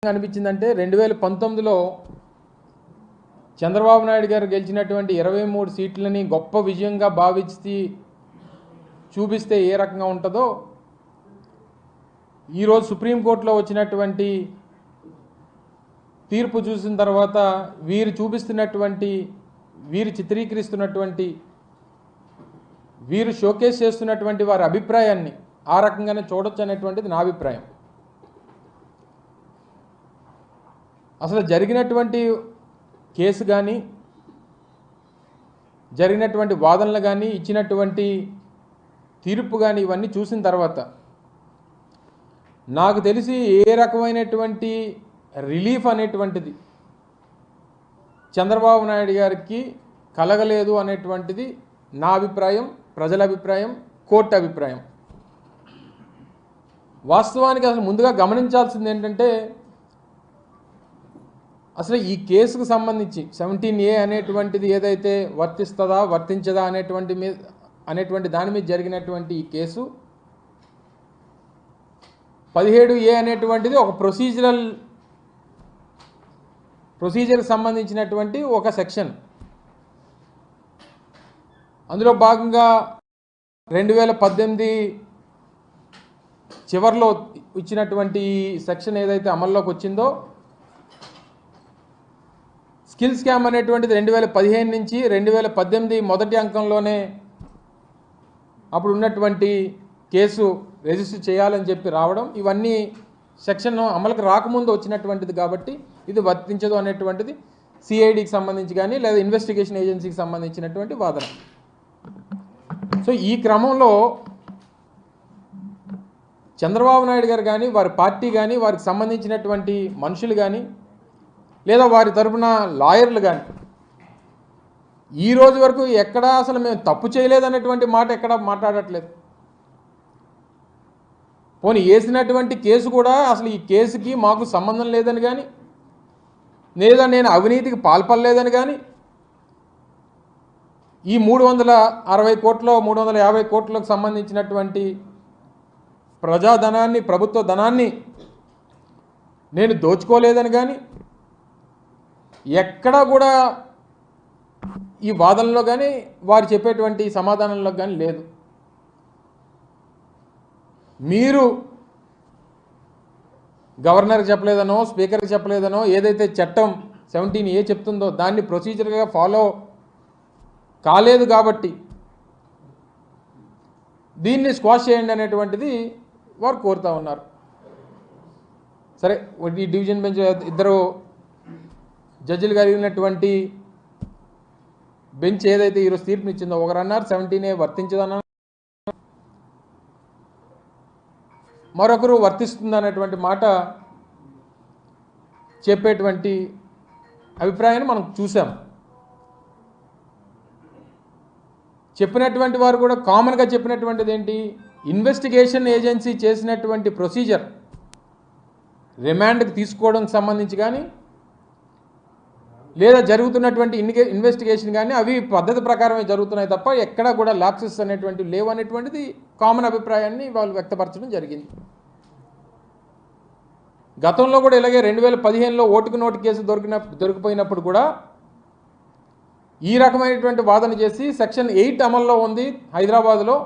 అనిపించిందంటే 2019లో చంద్రబాబు నాయుడు గారు గెలిచినటువంటి 23 సీట్లని గొప్ప విజయంగా భావించి చూపిస్తే ఏ రకంగా ఉంటుందో ఈరోజు సుప్రీంకోర్టులో వచ్చినటువంటి తీర్పు చూసిన తర్వాత వీరు చూపిస్తున్నటువంటి వీరు చిత్రీకరిస్తున్నటువంటి వీరు షోకేస్ చేస్తున్నటువంటి వారి అభిప్రాయాన్ని ఆ రకంగానే చూడొచ్చు అనేటువంటిది నా అభిప్రాయం. అసలు జరిగినటువంటి కేసు కానీ జరిగినటువంటి వాదనలు కానీ ఇచ్చినటువంటి తీర్పు కానీ ఇవన్నీ చూసిన తర్వాత నాకు తెలిసి ఏ రకమైనటువంటి రిలీఫ్ అనేటువంటిది చంద్రబాబు నాయుడు గారికి కలగలేదు అనేటువంటిది నా అభిప్రాయం, ప్రజల అభిప్రాయం, కోర్టు అభిప్రాయం. వాస్తవానికి అసలు ముందుగా గమనించాల్సింది ఏంటంటే అసలు ఈ కేసుకు సంబంధించి 17A అనేటువంటిది ఏదైతే వర్తిస్తుందా వర్తించదా అనేటువంటి దాని మీద జరిగినటువంటి ఈ కేసు 17A అనేటువంటిది ఒక ప్రొసీజర్కి సంబంధించినటువంటి ఒక సెక్షన్. అందులో భాగంగా 2018 చివరిలో ఇచ్చినటువంటి సెక్షన్ ఏదైతే అమల్లోకి వచ్చిందో స్కిల్ స్కామ్ అనేటువంటిది 2015 నుంచి 2018 మొదటి అంకంలోనే అప్పుడు ఉన్నటువంటి కేసు రిజిస్టర్ చేయాలని చెప్పి రావడం, ఇవన్నీ సెక్షన్ అమలుకు రాకముందు వచ్చినటువంటిది కాబట్టి ఇది వర్తించదు అనేటువంటిది సిఐడికి సంబంధించి కానీ లేదా ఇన్వెస్టిగేషన్ ఏజెన్సీకి సంబంధించినటువంటి వాదన. సో ఈ క్రమంలో చంద్రబాబు నాయుడు గారు కానీ వారి పార్టీ కానీ వారికి సంబంధించినటువంటి మనుషులు కానీ లేదా వారి తరపున లాయర్లు కానీ ఈ రోజు వరకు ఎక్కడా అసలు మేము తప్పు చేయలేదనేటువంటి మాట ఎక్కడా మాట్లాడట్లేదు. పోనీ వేసినటువంటి కేసు కూడా అసలు ఈ కేసుకి మాకు సంబంధం లేదని కానీ లేదా నేను అవినీతికి పాల్పడలేదని కానీ ఈ 360 కోట్ల 350 కోట్లకు సంబంధించినటువంటి ప్రజాధనాన్ని ప్రభుత్వ ధనాన్ని నేను దోచుకోలేదని కానీ ఎక్కడా కూడా ఈ వాదనలో కానీ వారు చెప్పేటువంటి సమాధానంలో కానీ లేదు. మీరు గవర్నర్కి చెప్పలేదనో స్పీకర్కి చెప్పలేదనో ఏదైతే చట్టం 17A చెప్తుందో దాన్ని ప్రొసీజర్గా ఫాలో కాలేదు కాబట్టి దీన్ని స్క్వాష్ చేయండి అనేటువంటిది వారు కోరుతూ ఉన్నారు. సరే, ఈ డివిజన్ బెంచ్ ఇద్దరు జడ్జిలు కలిగినటువంటి బెంచ్ ఏదైతే ఈరోజు తీర్పునిచ్చిందో ఒకరు అన్నారు 17A వర్తించదన్నారు, మరొకరు వర్తిస్తుంది అనేటువంటి మాట చెప్పేటువంటి అభిప్రాయాన్ని మనం చూసాం. చెప్పినటువంటి వారు కూడా కామన్గా చెప్పినటువంటిది ఏంటి, ఇన్వెస్టిగేషన్ ఏజెన్సీ చేసినటువంటి ప్రొసీజర్ రిమాండ్కి తీసుకోవడానికి సంబంధించి కానీ లేదా జరుగుతున్నటువంటి ఇన్వెస్టిగేషన్ కానీ అవి పద్ధతి ప్రకారమే జరుగుతున్నాయి తప్ప ఎక్కడా కూడా ల్యాప్సెస్ అనేటువంటివి లేవు అనేటువంటిది కామన్ అభిప్రాయాన్ని వాళ్ళు వ్యక్తపరచడం జరిగింది. గతంలో కూడా ఇలాగే 2015లో ఓటుకు నోటు కేసు దొరికిపోయినప్పుడు కూడా ఈ రకమైనటువంటి వాదన చేసి సెక్షన్ 8 అమల్లో ఉంది హైదరాబాద్లో,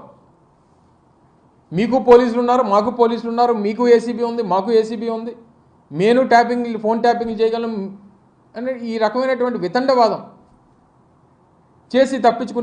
మీకు పోలీసులు ఉన్నారు, మాకు పోలీసులు ఉన్నారు, మీకు ఏసీబీ ఉంది, మాకు ఏసీబీ ఉంది, నేను ఫోన్ ట్యాపింగ్ చేయగలను అనే ఈ రకమైనటువంటి వితండవాదం చేసి తప్పించుకునే